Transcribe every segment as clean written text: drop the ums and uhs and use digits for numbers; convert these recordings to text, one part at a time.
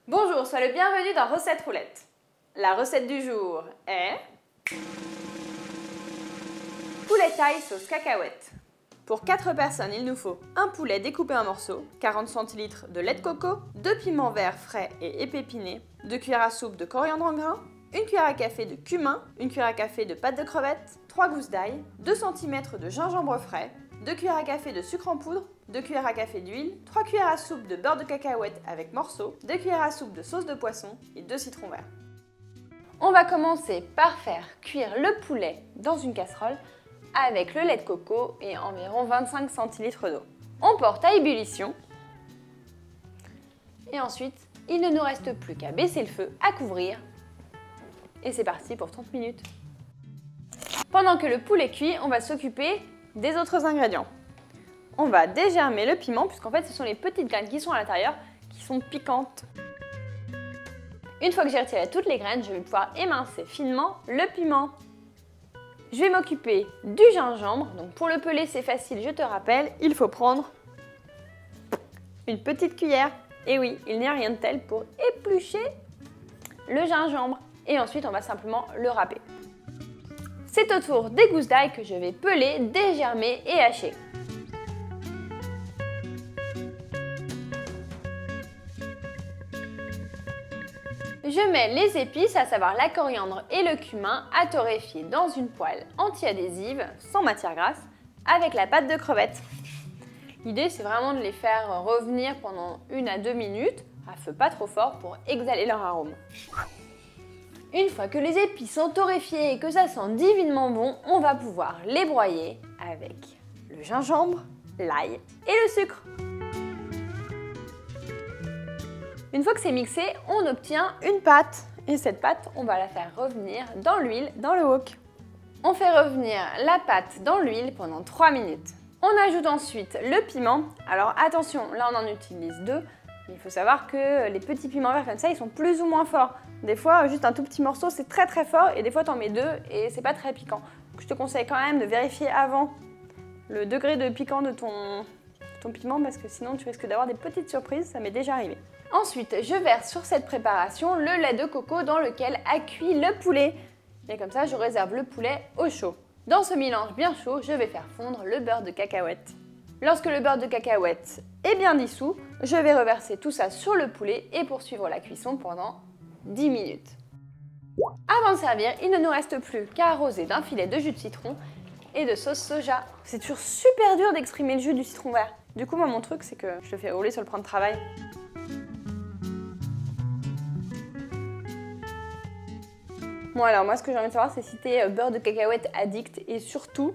Bonjour, sois le bienvenu dans Recette Roulette. La recette du jour est poulet thaï sauce cacahuète. Pour 4 personnes, il nous faut un poulet découpé en morceaux, 40 centilitres de lait de coco, 2 piments verts frais et épépinés, 2 cuillères à soupe de coriandre en grains, 1 cuillère à café de cumin, 1 cuillère à café de pâte de crevettes, 3 gousses d'ail, 2 cm de gingembre frais, 2 cuillères à café de sucre en poudre, 2 cuillères à café d'huile, 3 cuillères à soupe de beurre de cacahuète avec morceaux, 2 cuillères à soupe de sauce de poisson et 2 citrons verts. On va commencer par faire cuire le poulet dans une casserole avec le lait de coco et environ 25 centilitres d'eau. On porte à ébullition et ensuite il ne nous reste plus qu'à baisser le feu, à couvrir et c'est parti pour 30 minutes. Pendant que le poulet cuit, on va s'occuper des autres ingrédients. On va dégermer le piment puisqu'en fait ce sont les petites graines qui sont à l'intérieur qui sont piquantes. Une fois que j'ai retiré toutes les graines, je vais pouvoir émincer finement le piment. Je vais m'occuper du gingembre. Donc pour le peler, c'est facile, je te rappelle, il faut prendre une petite cuillère. Et oui, il n'y a rien de tel pour éplucher le gingembre. Et ensuite, on va simplement le râper. C'est au tour des gousses d'ail que je vais peler, dégermer et hacher. Je mets les épices, à savoir la coriandre et le cumin, à torréfier dans une poêle anti-adhésive, sans matière grasse, avec la pâte de crevettes. L'idée, c'est vraiment de les faire revenir pendant 1 à 2 minutes, à feu pas trop fort pour exhaler leur arôme. Une fois que les épices sont torréfiées et que ça sent divinement bon, on va pouvoir les broyer avec le gingembre, l'ail et le sucre. Une fois que c'est mixé, on obtient une pâte. Et cette pâte, on va la faire revenir dans l'huile, dans le wok. On fait revenir la pâte dans l'huile pendant 3 minutes. On ajoute ensuite le piment. Alors attention, là on en utilise 2. Il faut savoir que les petits piments verts comme ça, ils sont plus ou moins forts. Des fois, juste un tout petit morceau, c'est très très fort. Et des fois, t'en mets 2 et c'est pas très piquant. Donc je te conseille quand même de vérifier avant le degré de piquant de ton piment parce que sinon tu risques d'avoir des petites surprises. Ça m'est déjà arrivé. Ensuite, je verse sur cette préparation le lait de coco dans lequel a cuit le poulet. Et comme ça, je réserve le poulet au chaud. Dans ce mélange bien chaud, je vais faire fondre le beurre de cacahuète. Lorsque le beurre de cacahuète est bien dissous, je vais reverser tout ça sur le poulet et poursuivre la cuisson pendant 10 minutes. Avant de servir, il ne nous reste plus qu'à arroser d'un filet de jus de citron et de sauce soja. C'est toujours super dur d'exprimer le jus du citron vert. Du coup, moi, mon truc, c'est que je le fais rouler sur le plan de travail. Bon alors moi ce que j'ai envie de savoir c'est si t'es beurre de cacahuète addict et surtout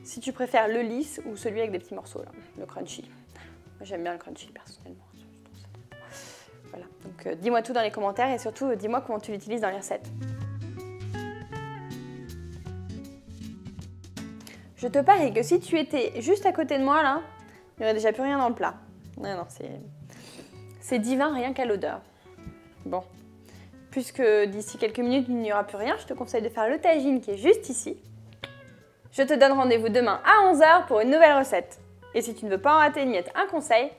si tu préfères le lisse ou celui avec des petits morceaux là, le crunchy. Moi j'aime bien le crunchy personnellement. Voilà, donc dis-moi tout dans les commentaires et surtout dis-moi comment tu l'utilises dans les recettes. Je te parie que si tu étais juste à côté de moi là, il n'y aurait déjà plus rien dans le plat. Non, c'est divin rien qu'à l'odeur. Bon. Puisque d'ici quelques minutes, il n'y aura plus rien, je te conseille de faire le tagine qui est juste ici. Je te donne rendez-vous demain à 11 h pour une nouvelle recette. Et si tu ne veux pas en rater une miette, un conseil,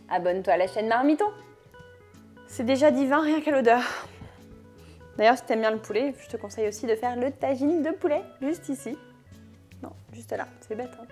abonne-toi à la chaîne Marmiton. C'est déjà divin rien qu'à l'odeur. D'ailleurs, si tu aimes bien le poulet, je te conseille aussi de faire le tagine de poulet, juste ici. Non, juste là, c'est bête hein.